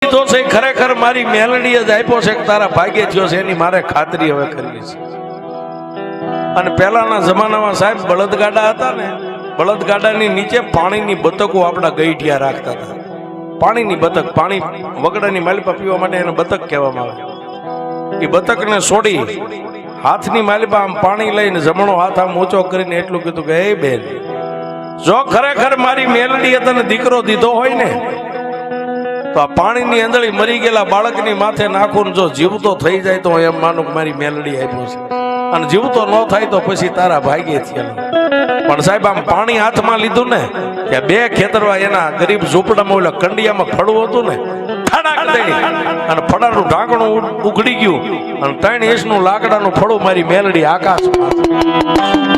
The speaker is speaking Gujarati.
દીધો છે ખરેખર મારી મેલડીએ જ આપ્યો છે કે તારા ભાગ્ય થયો છે એની મારે ખાતરી હવે કરવી છે. અને પહેલાના જમાનામાં સાહેબ બળદગાડા હતા ને, બળદગાડાની નીચે પાણીની બતકો આપણા ગઈઠિયા રાખતા હતા. પાણીની બતક, પાણી વગડાની માલિપા પીવા માટે એને બતક કહેવામાં આવે. એ બતકને છોડી હાથની માલિપા આમ પાણી લઈને જમણો હાથ આમ ઊંચો કરીને એટલું કીધું કે હે બેન, જો ખરેખર મારી મેલડીએ તને દીકરો દીધો હોય ને તો આ પાણીની અંદળી મરી ગયેલા બાળકની માથે નાખું, જો જીવતો થઈ જાય તો એમ માનું કે મારી મેલડી આપ્યો છે, અને જીવતો ન થાય તો પછી તારા ભાગ્ય થયેલું. પણ સાહેબ આમ પાણી હાથમાં લીધું ને કે બે ખેતરવા એના ગરીબ ઝૂંપડામાં ઓલા કંડિયામાં ફળવું હતું ને, અને ફળાનું ઢાંકણું ઉઘડી ગયું અને 3 ઇંચનું લાકડાનું ફળું મારી મેલડી આકાશમાં.